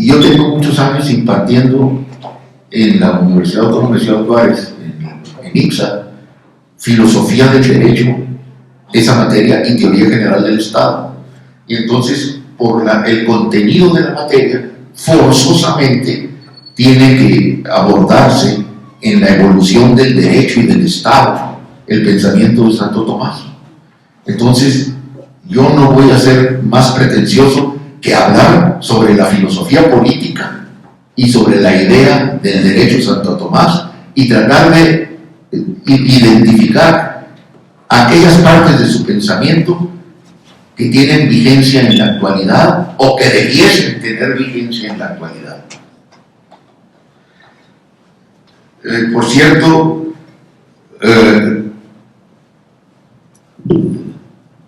Y yo tengo muchos años impartiendo en la Universidad Autónoma de Ciudad Juárez, en IPSA, filosofía del derecho, esa materia, y teoría general del Estado. Y entonces, por el contenido de la materia, forzosamente tiene que abordarse en la evolución del derecho y del Estado el pensamiento de Santo Tomás. Entonces, yo no voy a ser más pretencioso que hablar sobre la filosofía política y sobre la idea del derecho de Santo Tomás y tratar de identificar aquellas partes de su pensamiento que tienen vigencia en la actualidad o que debiesen tener vigencia en la actualidad. Por cierto,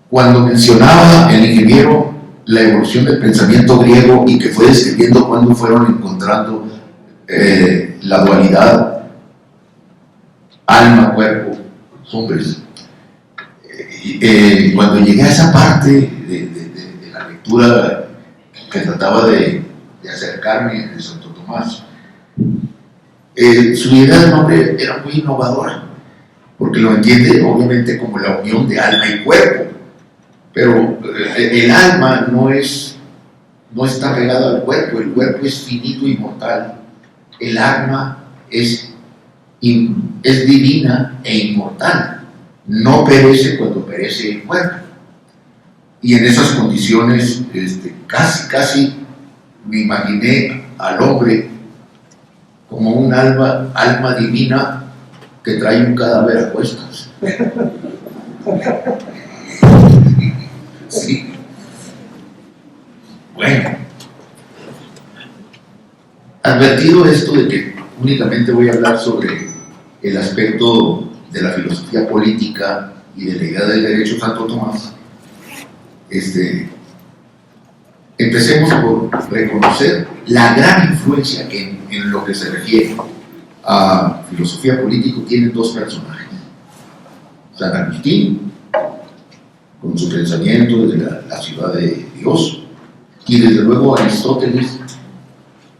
cuando mencionaba el ingeniero la evolución del pensamiento griego y que fue describiendo cuándo fueron encontrando la dualidad alma, cuerpo, hombres, cuando llegué a esa parte de la lectura que trataba de acercarme de Santo Tomás, su idea del nombre era muy innovadora, porque lo entiende obviamente como la unión de alma y cuerpo, pero el alma no está pegado al cuerpo, el cuerpo es finito y mortal, el alma es divina e inmortal, no perece cuando perece el cuerpo. Y en esas condiciones casi me imaginé al hombre como un alma divina que trae un cadáver a cuestas. Sí. Bueno, advertido esto de que únicamente voy a hablar sobre el aspecto de la filosofía política y de la idea del derecho Santo Tomás, empecemos por reconocer la gran influencia que en lo que se refiere a filosofía política tienen dos personajes: San Agustín, con su pensamiento de la ciudad de Dios, y desde luego Aristóteles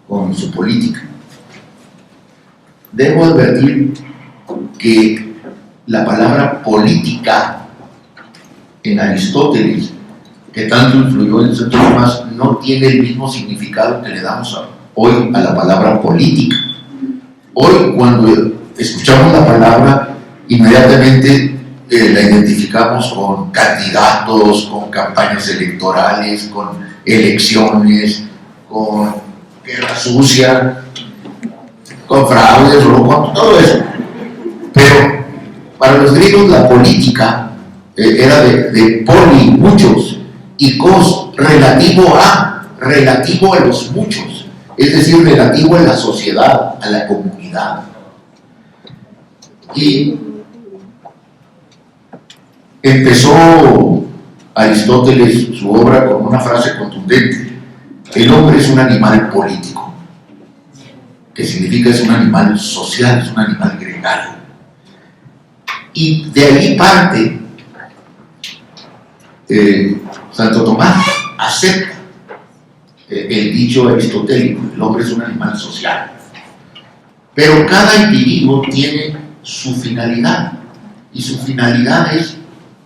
con su política. Debo advertir que la palabra política en Aristóteles, que tanto influyó en Santo Tomás, no tiene el mismo significado que le damos hoy a la palabra política. Hoy, cuando escuchamos la palabra, inmediatamente la identificamos con candidatos, con campañas electorales, con elecciones, con guerra sucia, con fraudes, con todo eso. Pero para los griegos la política era de poli, muchos, y cos, relativo a los muchos, es decir, relativo a la sociedad, a la comunidad. Y empezó Aristóteles su obra con una frase contundente: el hombre es un animal político, que significa es un animal social, es un animal gregario. Y de ahí parte Santo Tomás acepta el dicho aristotélico: el hombre es un animal social. Pero cada individuo tiene su finalidad, y su finalidad es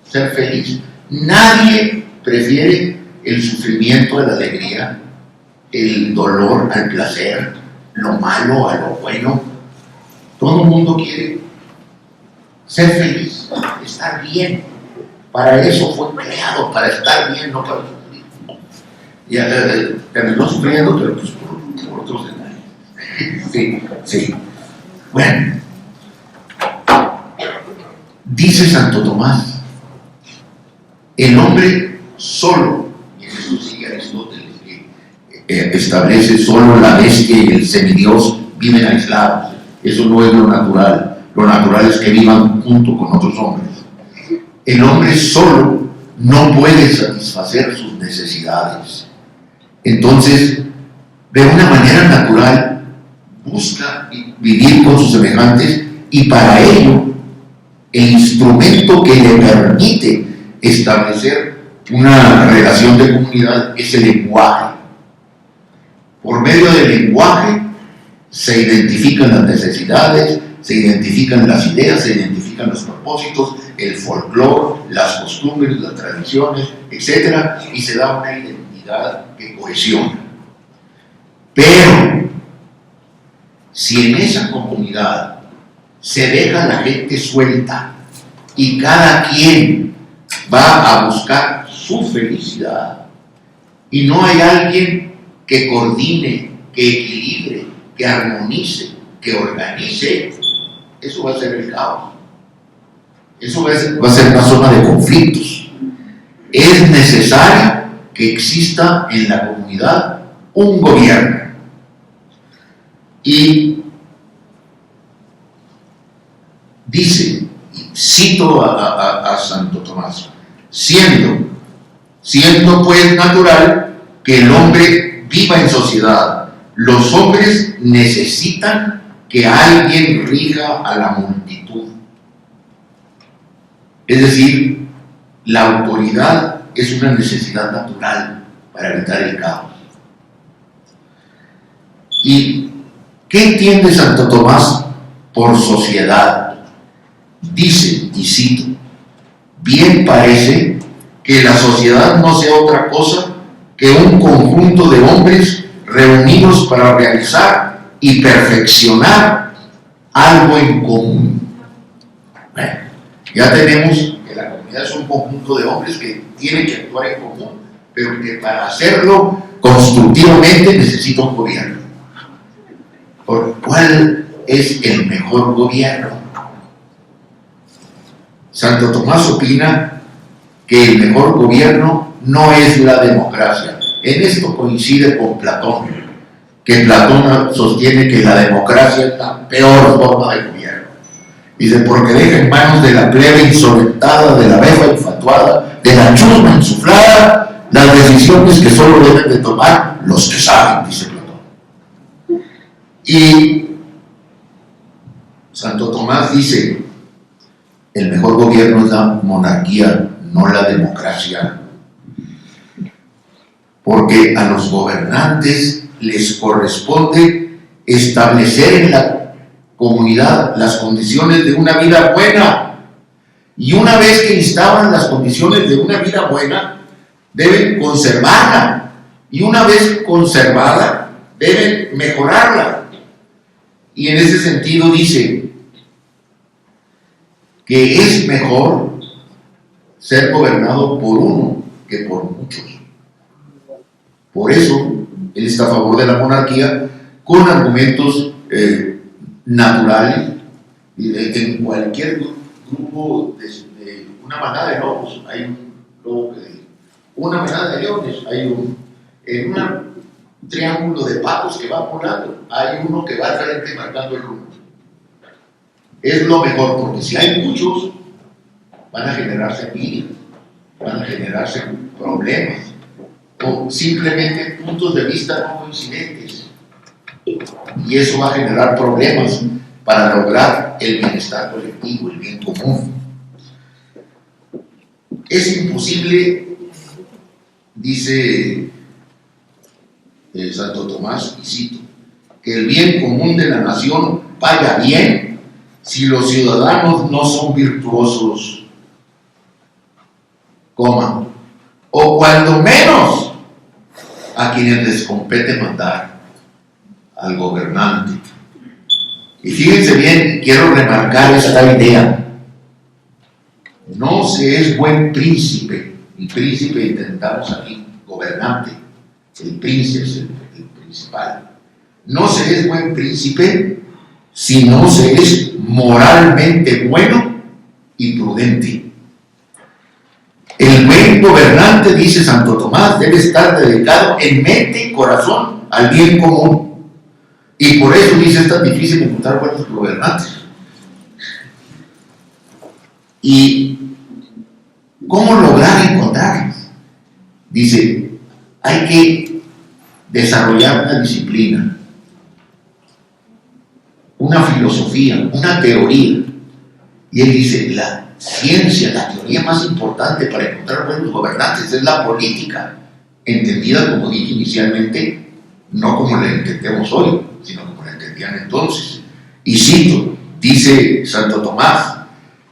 ser feliz. Nadie prefiere el sufrimiento a la alegría, el dolor al placer, lo malo a lo bueno. Todo el mundo quiere ser feliz, estar bien. Para eso fue creado, para estar bien, no para sufrir. Y terminó sufriendo, pero pues por otros detalles. Sí. Bueno, dice Santo Tomás: el hombre solo, y en eso sigue Aristóteles, que establece solo la bestia y el semidios viven aislados. Eso no es lo natural. Lo natural es que vivan junto con otros hombres. El hombre solo no puede satisfacer sus necesidades. Entonces, de una manera natural, busca vivir con sus semejantes, y para ello, el instrumento que le permite establecer una relación de comunidad es el lenguaje. Por medio del lenguaje se identifican las necesidades, se identifican las ideas, se identifican los propósitos, el folclore, las costumbres, las tradiciones, etc. Y se da una identidad que cohesiona. Pero, si en esa comunidad se deja a la gente suelta y cada quien va a buscar su felicidad y no hay alguien que coordine, que equilibre, que armonice, que organice, eso va a ser el caos. Eso va a ser una zona de conflictos. Es necesario que exista en la comunidad un gobierno. Y dice, cito a Santo Tomás, siendo pues natural que el hombre viva en sociedad, los hombres necesitan que alguien rija a la multitud. Es decir, la autoridad es una necesidad natural para evitar el caos. ¿Y qué entiende Santo Tomás por sociedad? Dice, y cito, bien parece que la sociedad no sea otra cosa que un conjunto de hombres reunidos para realizar y perfeccionar algo en común. Bueno, ya tenemos que la comunidad es un conjunto de hombres que tienen que actuar en común, pero que para hacerlo constructivamente necesita un gobierno. ¿Cuál es el mejor gobierno? Santo Tomás opina que el mejor gobierno no es la democracia. En esto coincide con Platón, que Platón sostiene que la democracia es la peor forma de gobierno. Dice, porque deja en manos de la plebe insolentada, de la befa infatuada, de la chusma insuflada, las decisiones que solo deben de tomar los que saben, dice Platón. Y Santo Tomás dice, el mejor gobierno es la monarquía, no la democracia. Porque a los gobernantes les corresponde establecer en la comunidad las condiciones de una vida buena. Y una vez que instauran las condiciones de una vida buena, deben conservarla. Y una vez conservada, deben mejorarla. Y en ese sentido dice que es mejor ser gobernado por uno que por muchos. Por eso, él está a favor de la monarquía con argumentos naturales. En cualquier grupo de una manada de lobos hay un lobo que dice, una manada de leones hay en un triángulo de patos que van volando hay uno que va al frente marcando el rumbo. Es lo mejor, porque si hay muchos van a generarse envidia, van a generarse problemas o simplemente puntos de vista no coincidentes, y eso va a generar problemas para lograr el bienestar colectivo, el bien común. Es imposible, dice Santo Tomás, y cito, que el bien común de la nación vaya bien si los ciudadanos no son virtuosos, o cuando menos a quienes les compete mandar, al gobernante. Y fíjense bien, quiero remarcar esta idea. No se es buen príncipe, y príncipe intentamos aquí, gobernante, el príncipe es el principal. No se es buen príncipe si no se es moralmente bueno y prudente. El buen gobernante, dice Santo Tomás, debe estar dedicado en mente y corazón al bien común. Y por eso dice, es tan difícil encontrar buenos gobernantes. ¿Y cómo lograr encontrarlos? Dice, hay que desarrollar una disciplina, una filosofía, una teoría. Y él dice, la ciencia, la teoría más importante para encontrar buenos gobernantes es la política, entendida, como dije inicialmente, no como la entendemos hoy, sino como la entendían entonces. Y cito, dice Santo Tomás,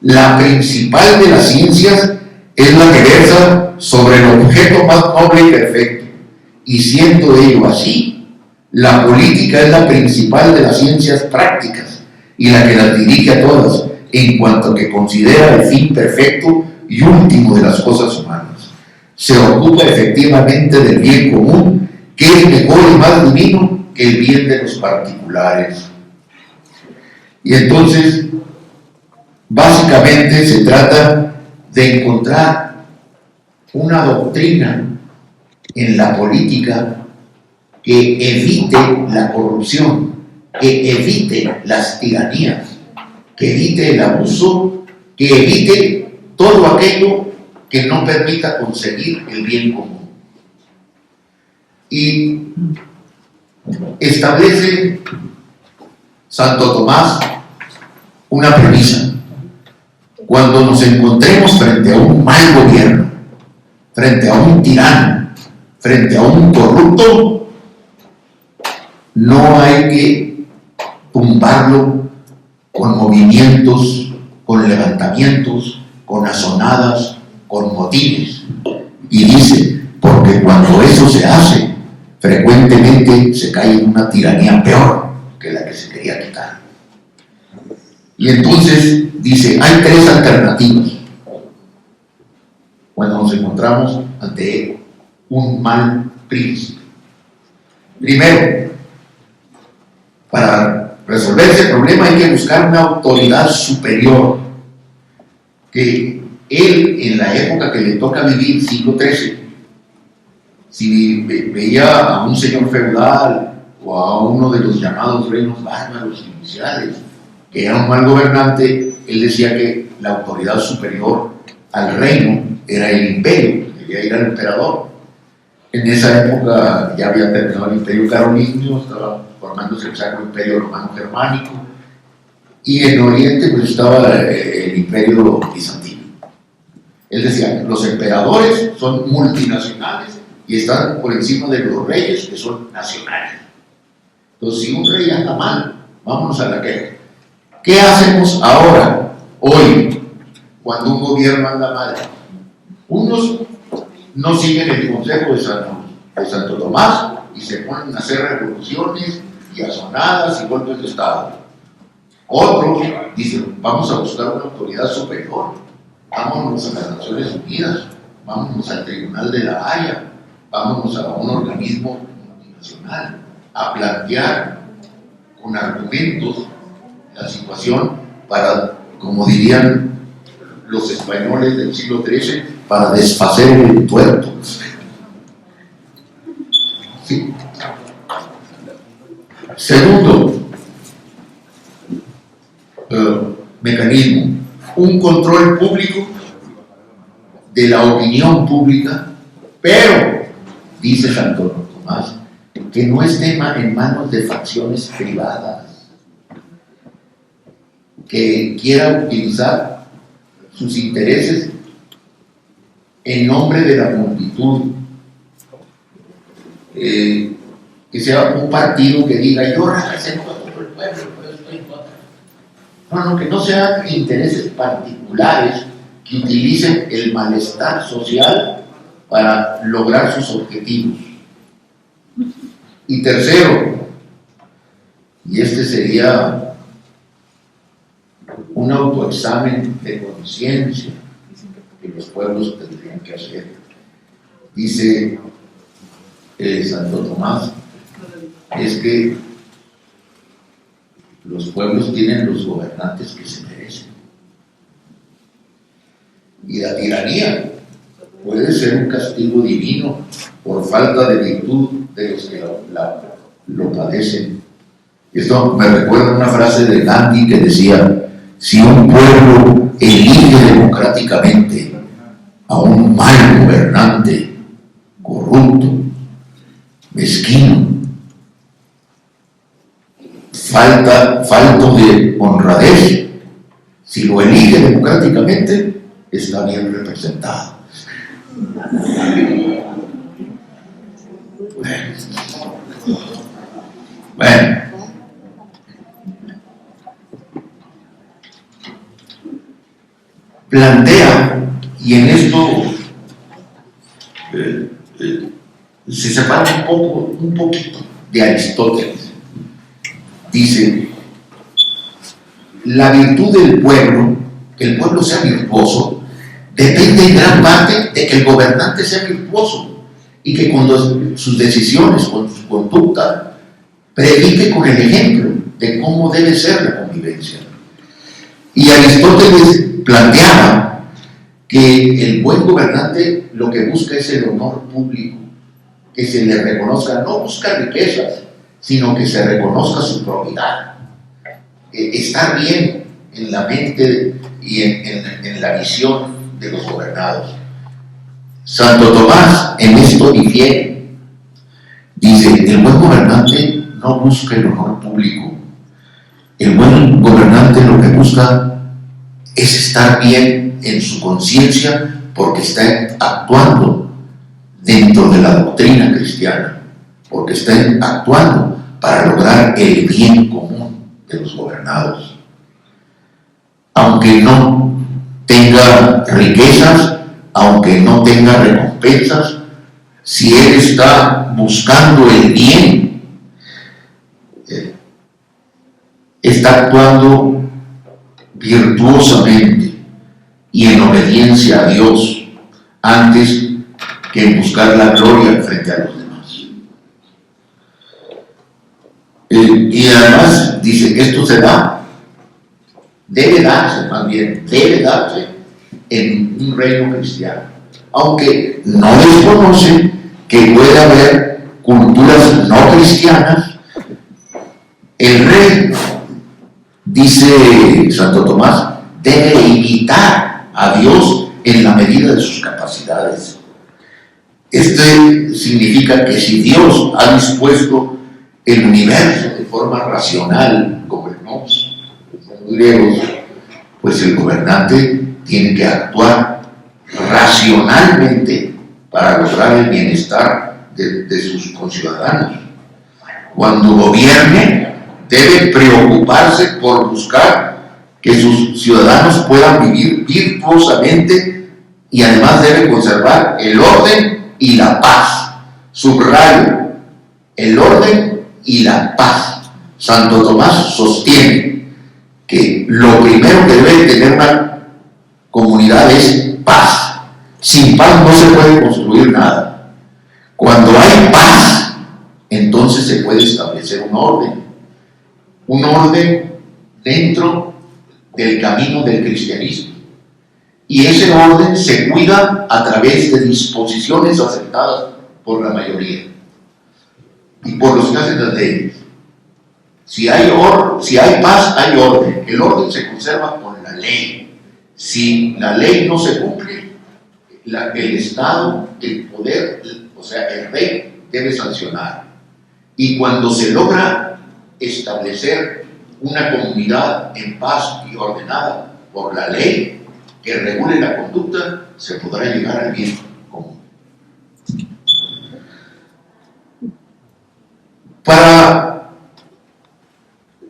la principal de las ciencias es la que versa sobre el objeto más noble y perfecto, y siendo ello así, la política es la principal de las ciencias prácticas y la que las dirige a todas, en cuanto que considera el fin perfecto y último de las cosas humanas. Se ocupa efectivamente del bien común, que es mejor y más divino que el bien de los particulares. Y entonces, básicamente se trata de encontrar una doctrina en la política que evite la corrupción, que evite las tiranías, que evite el abuso, que evite todo aquello que no permita conseguir el bien común. Y establece Santo Tomás una premisa: cuando nos encontremos frente a un mal gobierno, frente a un tirano, frente a un corrupto, no hay que tumbarlo con movimientos, con levantamientos, con azonadas, con motines. Y dice, porque cuando eso se hace, frecuentemente se cae en una tiranía peor que la que se quería quitar. Y entonces dice, hay tres alternativas cuando nos encontramos ante un mal príncipe. Primero, para resolver ese problema hay que buscar una autoridad superior, que él, en la época que le toca vivir, siglo XIII, si veía a un señor feudal o a uno de los llamados reinos bárbaros iniciales, que era un mal gobernante, él decía que la autoridad superior al reino era el imperio, debía ir al emperador. En esa época ya había terminado el imperio carolingio, estaba formándose el Sacro Imperio Romano Germánico, y en Oriente pues estaba el imperio bizantino. Él decía, los emperadores son multinacionales y están por encima de los reyes, que son nacionales. Entonces, si un rey anda mal, vámonos a la guerra. ¿Qué hacemos ahora, hoy, cuando un gobierno anda mal? Unos no siguen el consejo de Santo Tomás y se ponen a hacer revoluciones y azonadas y golpes de Estado. Otros dicen, vamos a buscar una autoridad superior, vámonos a las Naciones Unidas, vámonos al Tribunal de la Haya, vámonos a un organismo multinacional a plantear con argumentos la situación para, como dirían los españoles del siglo XIII, para desfacer el tuerto. ¿Sí? Segundo mecanismo, un control público de la opinión pública, pero, dice Santo Tomás, que no esté en manos de facciones privadas, que quiera utilizar sus intereses en nombre de la multitud, que sea un partido que diga, yo represento a todo el pueblo, pero estoy en contra. No, que no sean intereses particulares que utilicen el malestar social para lograr sus objetivos. Y tercero, y este sería un autoexamen de conciencia que los pueblos tendrían que hacer. Dice Santo Tomás, es que los pueblos tienen los gobernantes que se merecen. Y la tiranía puede ser un castigo divino por falta de virtud de los que lo padecen. Esto me recuerda una frase de Gandhi que decía, si un pueblo elige democráticamente a un mal gobernante, corrupto, mezquino, falto de honradez, si lo elige democráticamente, está bien representado. Bueno, Bueno, plantea, y en esto se separa un poquito de Aristóteles. Dice, la virtud del pueblo, que el pueblo sea virtuoso, depende en gran parte de que el gobernante sea virtuoso y que con sus decisiones, con su conducta, predique con el ejemplo de cómo debe ser la convivencia. Y Aristóteles planteaba que el buen gobernante lo que busca es el honor público, que se le reconozca, no busca riquezas, sino que se reconozca su probidad, estar bien en la mente y en la visión de los gobernados. Santo Tomás en esto difiere. Dice, el buen gobernante no busca el honor público. El buen gobernante lo que busca es estar bien en su conciencia porque está actuando dentro de la doctrina cristiana, porque está actuando para lograr el bien común de los gobernados. Aunque no tenga riquezas, aunque no tenga recompensas, si él está buscando el bien, está actuando virtuosamente y en obediencia a Dios antes que en buscar la gloria frente a los demás. Y además dice, esto se da, debe darse también, debe darse en un reino cristiano, aunque no desconoce que puede haber culturas no cristianas. El rey, dice Santo Tomás, debe imitar a Dios en la medida de sus capacidades. Significa que si Dios ha dispuesto el universo de forma racional, como los griegos, pues el gobernante tiene que actuar racionalmente para lograr el bienestar de sus conciudadanos. Cuando gobierne, debe preocuparse por buscar que sus ciudadanos puedan vivir virtuosamente y además debe conservar el orden y la paz. Subrayo, el orden y la paz. Santo Tomás sostiene que lo primero que debe tener una comunidad es paz. Sin paz no se puede construir nada. Cuando hay paz, entonces se puede establecer un orden dentro del camino del cristianismo. Y ese orden se cuida a través de disposiciones aceptadas por la mayoría y por los que hacen las leyes. Si hay paz, hay orden. El orden se conserva con la ley. Si la ley no se cumple, el Estado, el poder, o sea, el rey debe sancionar. Y cuando se logra establecer una comunidad en paz y ordenada por la ley que regule la conducta, se podrá llegar al bien común. Para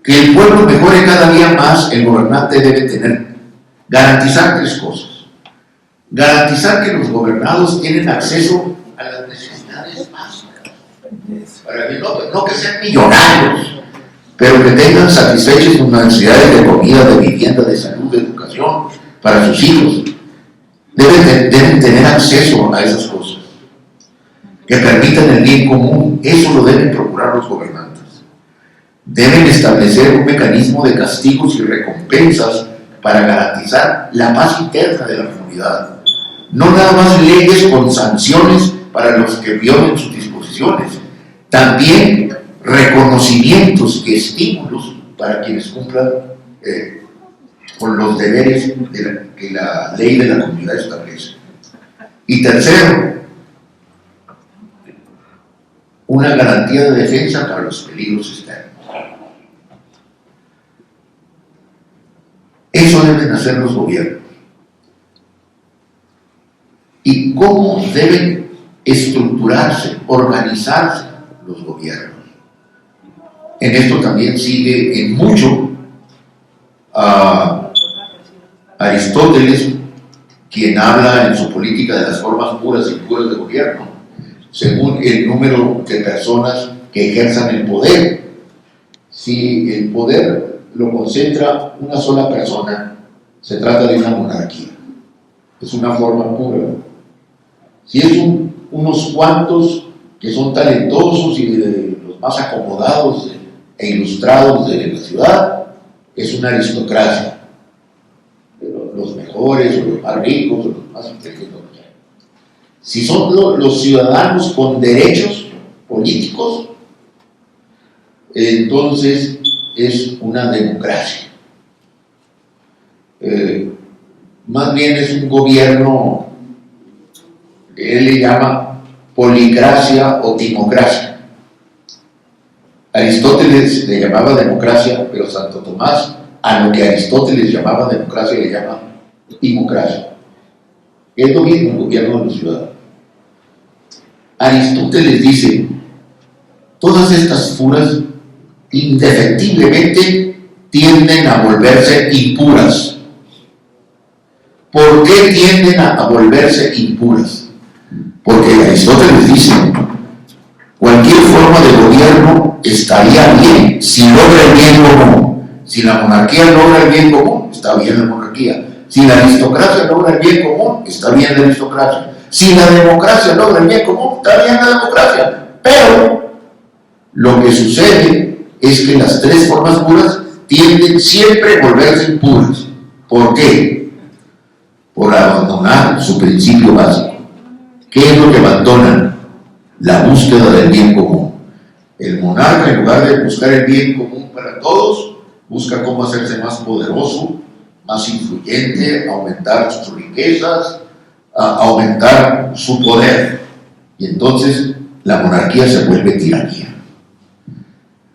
que el pueblo mejore cada día más, el gobernante debe garantizar tres cosas. Garantizar que los gobernados tienen acceso a las necesidades básicas, para que no que sean millonarios, pero que tengan satisfechas sus necesidades de comida, de vivienda, de salud, de educación para sus hijos. Deben tener acceso a esas cosas que permitan el bien común. Eso lo deben procurar los gobernantes. Deben establecer un mecanismo de castigos y recompensas para garantizar la paz interna de la comunidad. No nada más leyes con sanciones para los que violen sus disposiciones, también reconocimientos y estímulos para quienes cumplan con los deberes que la ley de la comunidad establece. Y tercero, una garantía de defensa para los peligros externos. Eso deben hacer los gobiernos. ¿Y cómo deben estructurarse, organizarse los gobiernos? En esto también sigue en mucho a Aristóteles, quien habla en su política de las formas puras y impuras de gobierno, según el número de personas que ejerzan el poder. Si el poder lo concentra una sola persona, se trata de una monarquía. Es una forma pura. Si es unos cuantos que son talentosos y de los más acomodados e ilustrados de la ciudad, es una aristocracia. Los mejores, o los más ricos, o los más inteligentes. Si son los ciudadanos con derechos políticos, entonces es una democracia. Más bien es un gobierno que él le llama policracia o timocracia. Aristóteles le llamaba democracia, pero Santo Tomás a lo que Aristóteles llamaba democracia le llama timocracia. Es lo mismo el gobierno de los ciudadanos. Aristóteles dice, todas estas furas indefectiblemente tienden a volverse impuras. ¿Por qué tienden a volverse impuras? Porque Aristóteles dice, cualquier forma de gobierno estaría bien si logra el bien común. Si la monarquía logra el bien común, está bien la monarquía. Si la aristocracia logra el bien común, está bien la aristocracia. Si la democracia logra el bien común, está bien la democracia. Pero lo que sucede es que las tres formas puras tienden siempre a volverse impuras. ¿Por qué? Por abandonar su principio básico. ¿Qué es lo que abandonan? La búsqueda del bien común. El monarca, en lugar de buscar el bien común para todos, busca cómo hacerse más poderoso, más influyente, aumentar sus riquezas, aumentar su poder. Y entonces la monarquía se vuelve tiranía.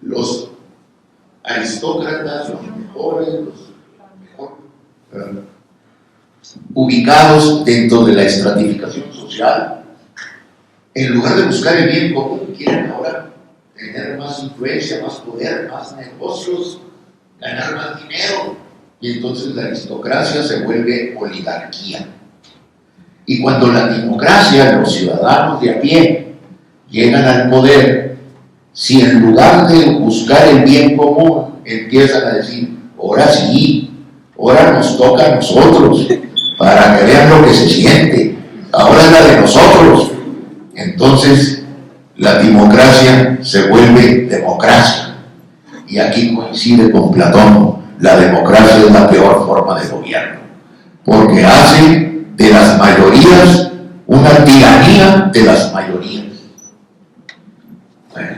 Los aristócratas, los mejores, ubicados dentro de la estratificación social, en lugar de buscar el bien común, quieren ahora tener más influencia, más poder, más negocios, ganar más dinero, y entonces la aristocracia se vuelve oligarquía. Y cuando la democracia, los ciudadanos de a pie, llegan al poder, si en lugar de buscar el bien común empiezan a decir, ahora sí, ahora nos toca a nosotros, para que vean lo que se siente, ahora es la de nosotros, entonces la democracia se vuelve democracia. Y aquí coincide con Platón, la democracia es la peor forma de gobierno, porque hace de las mayorías una tiranía de las mayorías. Bueno.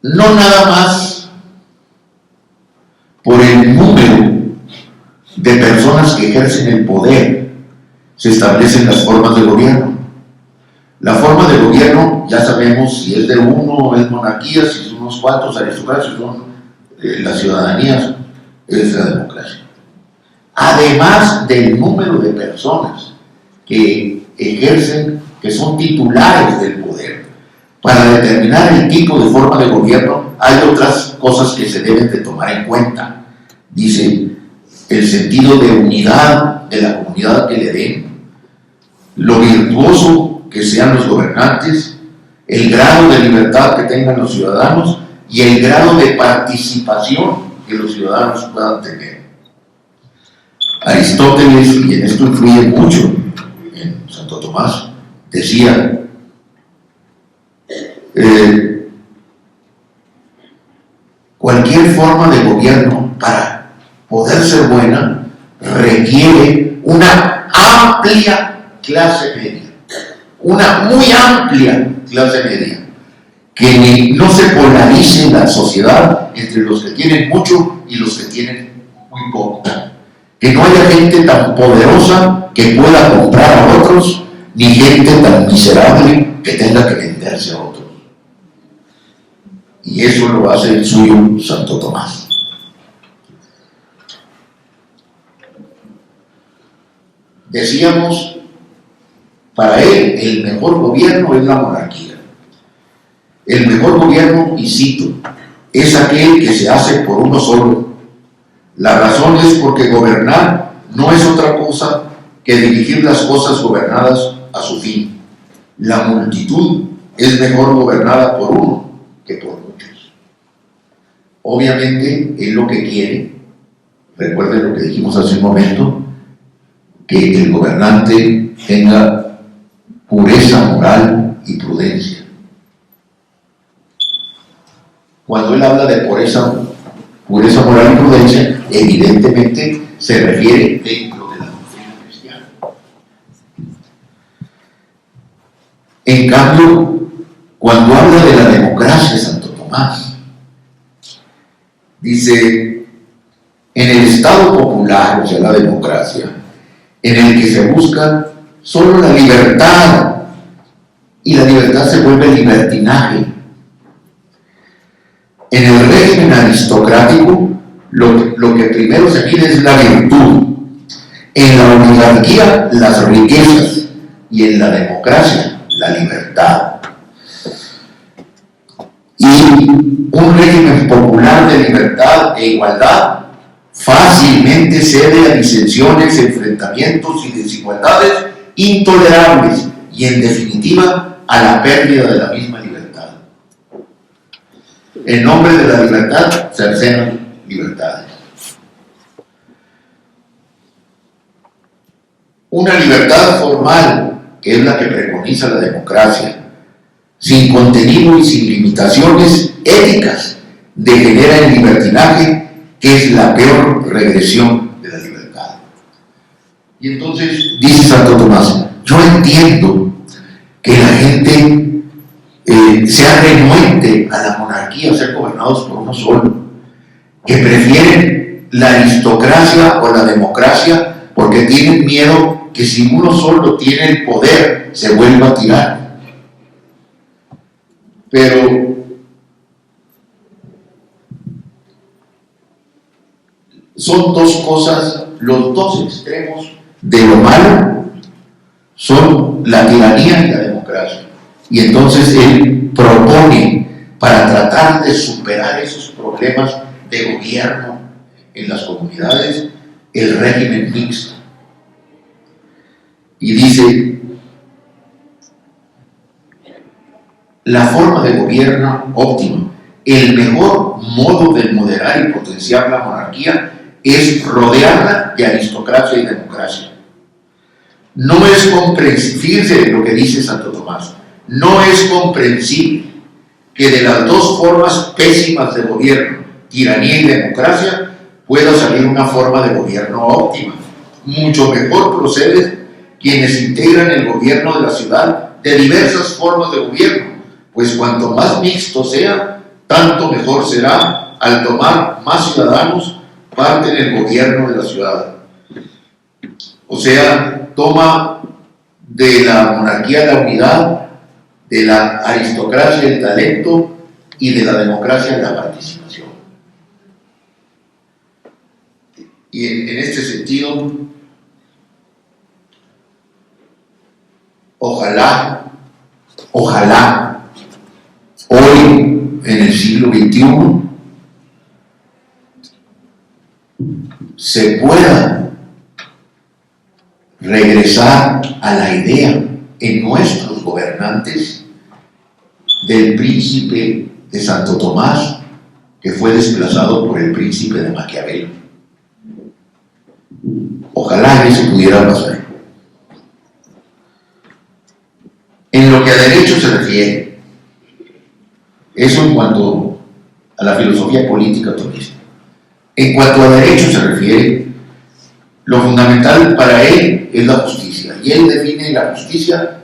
No nada más por el número de personas que ejercen el poder se establecen las formas de gobierno. La forma de gobierno, ya sabemos si es de uno, es monarquía, si son unos cuantos aristocracias, son las ciudadanías, es la democracia. Además del número de personas que ejercen, que son titulares del poder, para determinar el tipo de forma de gobierno, hay otras cosas que se deben de tomar en cuenta. Dice, el sentido de unidad de la comunidad que le den, lo virtuoso que sean los gobernantes, el grado de libertad que tengan los ciudadanos y el grado de participación que los ciudadanos puedan tener. Aristóteles, y en esto influye mucho en Santo Tomás, decía, cualquier forma de gobierno para poder ser buena requiere una amplia clase media, una muy amplia clase media, que no se polarice la sociedad entre los que tienen mucho y los que tienen muy poco, que no haya gente tan poderosa que pueda comprar a otros, ni gente tan miserable que tenga que venderse a otros. Y eso lo hace el suyo Santo Tomás. Decíamos, para él el mejor gobierno es la monarquía. El mejor gobierno, y cito, es aquel que se hace por uno solo. La razón es porque gobernar no es otra cosa que dirigir las cosas gobernadas a su fin. La multitud es mejor gobernada por uno que por muchos. Obviamente, él lo que quiere, recuerden lo que dijimos hace un momento, que el gobernante tenga pureza moral y prudencia. Cuando él habla de pureza moral y prudencia, evidentemente se refiere dentro de la doctrina cristiana. En cambio, cuando habla de la democracia, Santo Tomás dice, en el Estado popular, o sea, la democracia, en el que se busca solo la libertad, y la libertad se vuelve libertinaje. En el régimen aristocrático, lo que primero se mide es la virtud. En la oligarquía, las riquezas. Y en la democracia, la libertad. Y un régimen popular de libertad e igualdad fácilmente cede a disensiones, enfrentamientos y desigualdades intolerables y, en definitiva, a la pérdida de la misma libertad. En nombre de la libertad cercenan libertades. Una libertad formal, que es la que preconiza la democracia, sin contenido y sin limitaciones éticas, degenera el libertinaje, que es la peor regresión de la libertad. Y entonces, dice Santo Tomás, yo entiendo que la gente sea renuente a la monarquía, a ser gobernados por uno solo, que prefieren la aristocracia o la democracia porque tienen miedo que si uno solo tiene el poder se vuelva tirano. Pero son dos cosas, los dos extremos de lo malo son la tiranía y la democracia. Y entonces él propone, para tratar de superar esos problemas de gobierno en las comunidades, el régimen mixto. Y dice, la forma de gobierno óptima, el mejor modo de moderar y potenciar la monarquía es rodearla de aristocracia y democracia. No es comprensible, fíjense lo que dice Santo Tomás, no es comprensible que de las dos formas pésimas de gobierno, tiranía y democracia, pueda salir una forma de gobierno óptima. Mucho mejor proceden quienes integran el gobierno de la ciudad de diversas formas de gobierno, pues cuanto más mixto sea, tanto mejor será al tomar más ciudadanos parte en el gobierno de la ciudad. O sea, toma de la monarquía la unidad, de la aristocracia el talento y de la democracia la participación. Y en este sentido, ojalá, hoy, en el siglo XXI, se pueda regresar a la idea en nuestros gobernantes del príncipe de Santo Tomás, que fue desplazado por el príncipe de Maquiavelo. Ojalá eso pudiera pasar. En lo que a derecho se refiere, eso en cuanto a la filosofía política tomista. En cuanto a derecho se refiere, lo fundamental para él es la justicia, y él define la justicia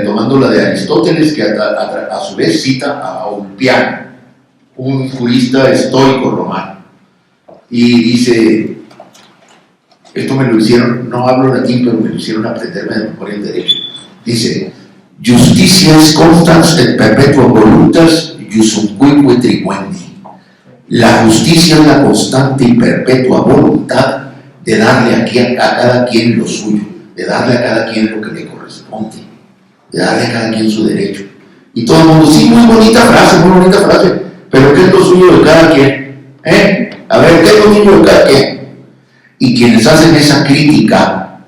tomando la de Aristóteles, que a su vez cita a Ulpiano, un jurista estoico romano, y dice, esto me lo hicieron, no hablo latín, pero me lo hicieron aprenderme de memoria el derecho, dice, justitias constans et perpetua voluntas iusumque tribuendi. La justicia es la constante y perpetua voluntad de darle a cada quien lo suyo, de darle a cada quien lo que le corresponde, de darle a cada quien su derecho. Y todo el mundo, sí, muy bonita frase, pero ¿qué es lo suyo de cada quien? A ver, ¿qué es lo suyo de cada quien? Y quienes hacen esa crítica,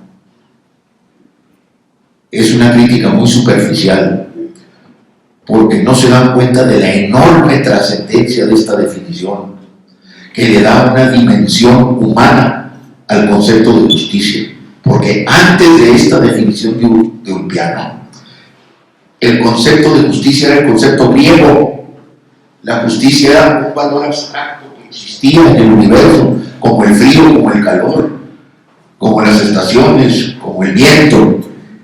es una crítica muy superficial, porque no se dan cuenta de la enorme trascendencia de esta definición, que le da una dimensión humana al concepto de justicia. Porque antes de esta definición de Ulpiano, el concepto de justicia era el concepto griego. La justicia era un valor abstracto que existía en el universo, como el frío, como el calor, como las estaciones, como el viento.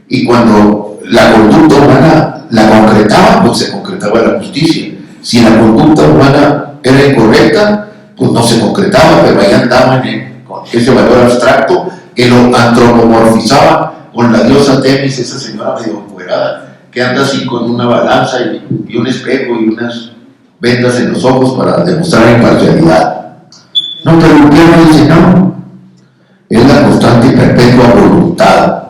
Y cuando la conducta humana la concretaba, pues se concretaba la justicia. Si la conducta humana era incorrecta, pues no se concretaba, pero ahí andaban con ese valor abstracto que lo antropomorfizaba con la diosa Temis, esa señora medio encuerada, que anda así con una balanza y un espejo y unas vendas en los ojos para demostrar imparcialidad. No, pero el gobierno dice no, es la constante y perpetua voluntad.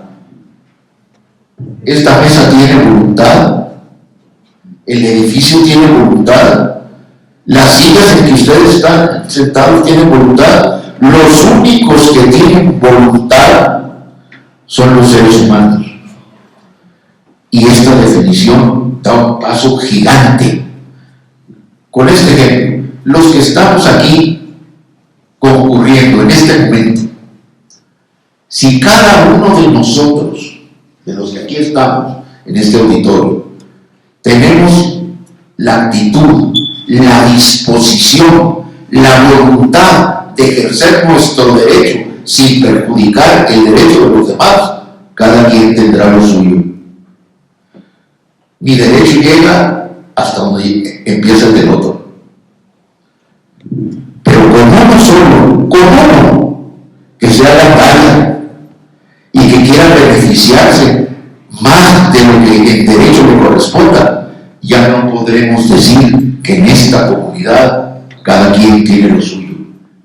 Esta mesa tiene voluntad, el edificio tiene voluntad, las sillas en que ustedes están sentados tienen voluntad. Los únicos que tienen voluntad son los seres humanos. Y esta definición da un paso gigante. Con este ejemplo, los que estamos aquí concurriendo en este momento, si cada uno de nosotros, de los que aquí estamos en este auditorio, tenemos la actitud, la disposición, la voluntad de ejercer nuestro derecho sin perjudicar el derecho de los demás, cada quien tendrá lo suyo. Mi derecho llega hasta donde empieza el del otro. Pero con uno solo, con uno que se haga talla y que quiera beneficiarse más de lo que el derecho le corresponda, ya no podremos decir que en esta comunidad cada quien tiene lo suyo.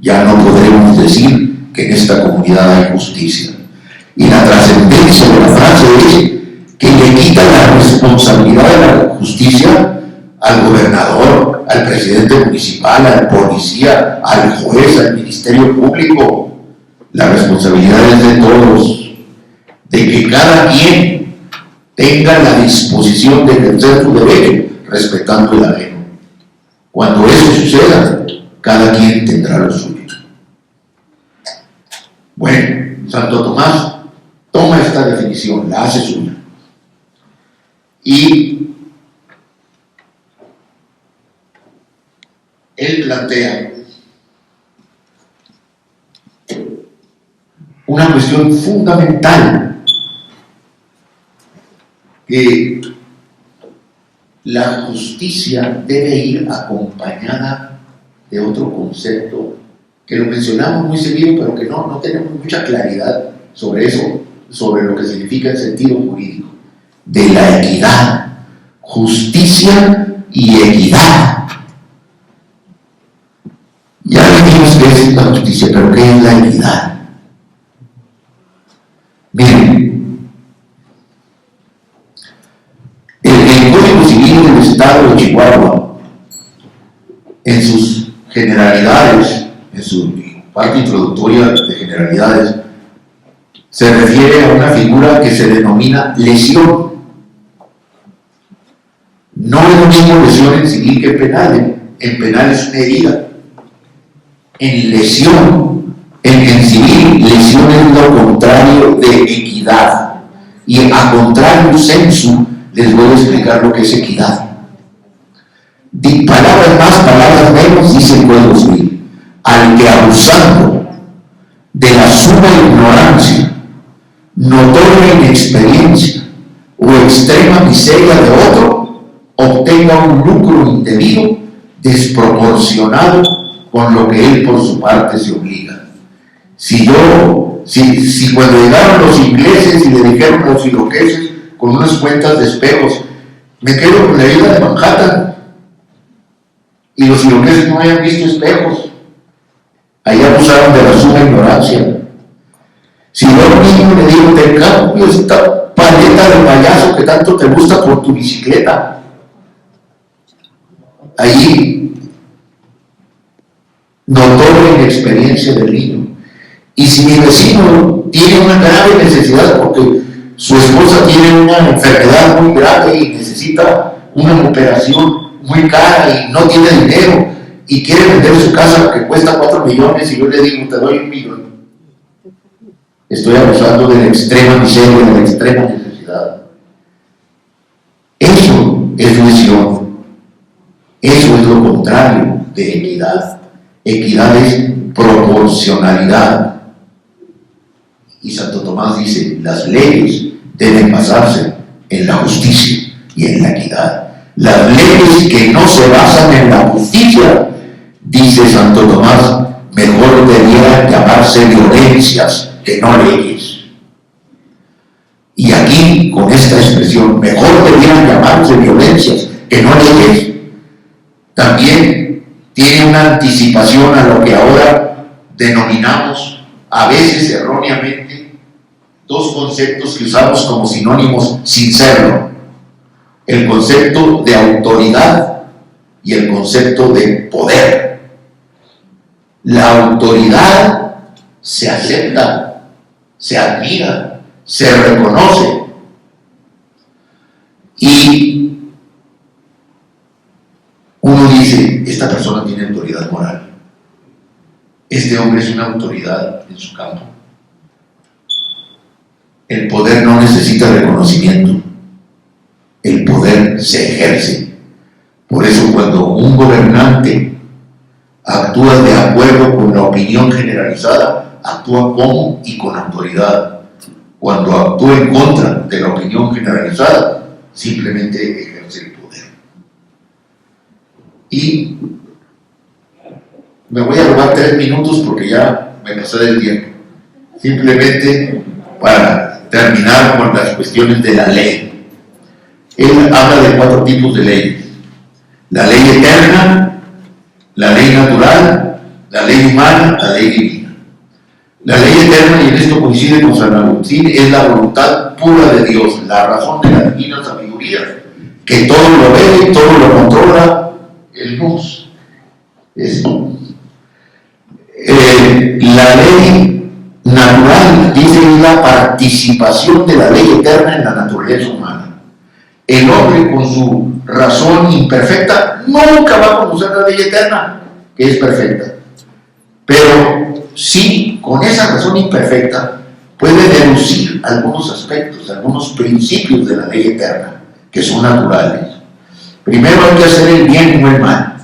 Ya no podremos decir que en esta comunidad hay justicia. Y la trascendencia de la frase es que le quita la responsabilidad de la justicia al gobernador, al presidente municipal, al policía, al juez, al ministerio público. La responsabilidad es de todos, de que cada quien tenga la disposición de ejercer su derecho respetando el ajeno. Cuando eso suceda, cada quien tendrá lo suyo. Bueno, Santo Tomás toma esta definición, la hace suya, y él plantea una cuestión fundamental, que la justicia debe ir acompañada de otro concepto que lo mencionamos muy seguido, pero que no tenemos mucha claridad sobre eso, sobre lo que significa el sentido jurídico, de la equidad. Justicia y equidad. Ya dijimos que es la justicia, pero ¿qué es la equidad? Miren, el Código Civil del Estado de Chihuahua, en sus generalidades, en su parte introductoria de generalidades, se refiere a una figura que se denomina lesión. No es lo mismo lesión en civil que en penal. En penal es una herida. En lesión, en civil, lesión es lo contrario de equidad. Y a contrario sensu, les voy a explicar lo que es equidad. Palabras más, palabras menos, dice el Código Civil. Al que abusando de la suma ignorancia, notoria inexperiencia o extrema miseria de otro, obtenga un lucro indebido desproporcionado con lo que él por su parte se obliga. Si cuando llegaron los ingleses y le dijeron a los iroqueses con unas cuentas de espejos, me quedo con la isla de Manhattan, y los iroqueses no hayan visto espejos, ahí abusaron de la suma ignorancia. Si yo a un niño le digo, te cambio esta paleta de payaso que tanto te gusta por tu bicicleta, ahí notó la inexperiencia del niño. Y si mi vecino tiene una grave necesidad porque su esposa tiene una enfermedad muy grave y necesita una operación muy cara y no tiene dinero y quiere vender su casa que cuesta 4 millones y yo le digo, te doy 1 millón. Estoy abusando de la extrema miseria, de la extrema necesidad. Eso es lesión. Eso es lo contrario de equidad. Equidad es proporcionalidad. Y Santo Tomás dice, las leyes deben basarse en la justicia y en la equidad. Las leyes que no se basan en la justicia, dice Santo Tomás, mejor debieran llamarse violencias que no leyes. Y aquí, con esta expresión, mejor debieran llamarse violencias que no leyes, también tiene una anticipación a lo que ahora denominamos, a veces erróneamente, dos conceptos que usamos como sinónimos sin serlo: el concepto de autoridad y el concepto de poder. La autoridad se acepta, se admira, se reconoce, y uno dice, esta persona tiene autoridad moral, este hombre es una autoridad en su campo. El poder no necesita reconocimiento, el poder se ejerce. Por eso cuando un gobernante actúa de acuerdo con la opinión generalizada, actúa como y con autoridad. Cuando actúa en contra de la opinión generalizada, simplemente ejerce el poder. Y me voy a robar 3 minutos porque ya me pasé del tiempo. Simplemente para terminar con las cuestiones de la ley. Él habla de 4 tipos de leyes: la ley eterna, la ley natural, la ley humana, la ley divina. La ley eterna, y en esto coincide con San Agustín, es la voluntad pura de Dios, la razón de la divina sabiduría, que todo lo ve, todo lo controla, el nos. La ley natural, dice, es la participación de la ley eterna en la naturaleza humana. El hombre, con su razón imperfecta, nunca va a conocer la ley eterna, que es perfecta. Pero sí, con esa razón imperfecta, puede deducir algunos aspectos, algunos principios de la ley eterna, que son naturales. Primero hay que hacer el bien, no el mal.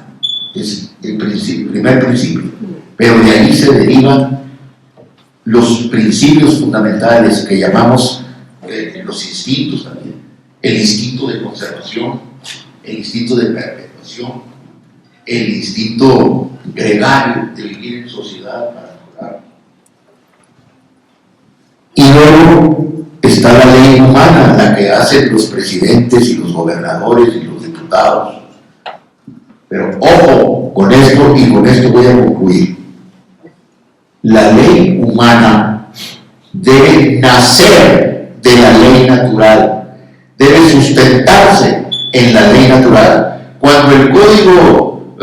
Es el primer principio. Pero de ahí se derivan los principios fundamentales que llamamos los instintos también. El instinto de conservación, el instinto de perpetuación, el instinto gregario de vivir en sociedad para mejorar. Y luego está la ley humana, la que hacen los presidentes y los gobernadores y los diputados. Pero ojo con esto, y con esto voy a concluir. La ley humana debe nacer de la ley natural, debe sustentarse en la ley natural. Cuando el Código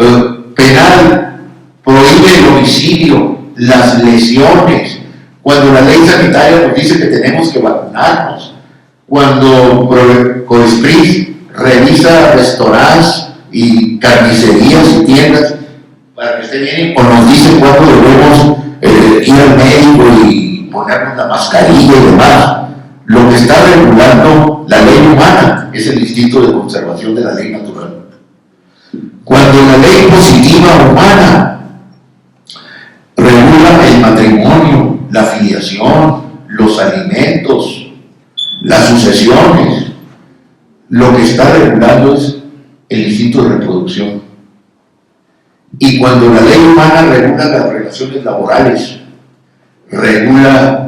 Penal prohíbe el homicidio, las lesiones, cuando la ley sanitaria nos dice que tenemos que vacunarnos, cuando Coespris revisa restaurantes y carnicerías y tiendas para que esté bien, o nos dice cuándo debemos ir al médico y ponernos la mascarilla y demás. Lo que está regulando la ley humana es el instinto de conservación de la ley natural. Cuando la ley positiva humana regula el matrimonio, la filiación, los alimentos, las sucesiones, lo que está regulando es el instinto de reproducción. Y cuando la ley humana regula las relaciones laborales, regula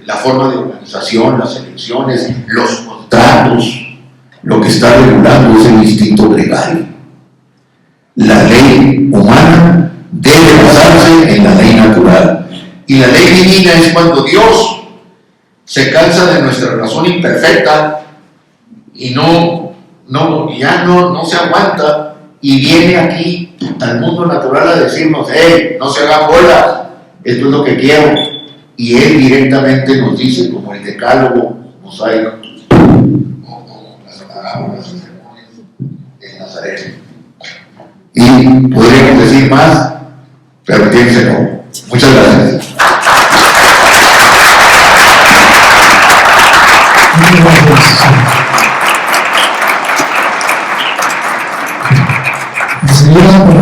la forma de organización, las elecciones, los contratos, lo que está regulando es el instinto gregario. La ley humana debe basarse en la ley natural. Y la ley divina es cuando Dios se cansa de nuestra razón imperfecta y ya no se aguanta y viene aquí al mundo natural a decirnos: hey, no se hagan bolas, esto es lo que quiero. Y Él directamente nos dice, como el decálogo mosaico, o las parábolas de Nazaret. Y podríamos decir más, pero piénselo. Muchas gracias. Muchas gracias.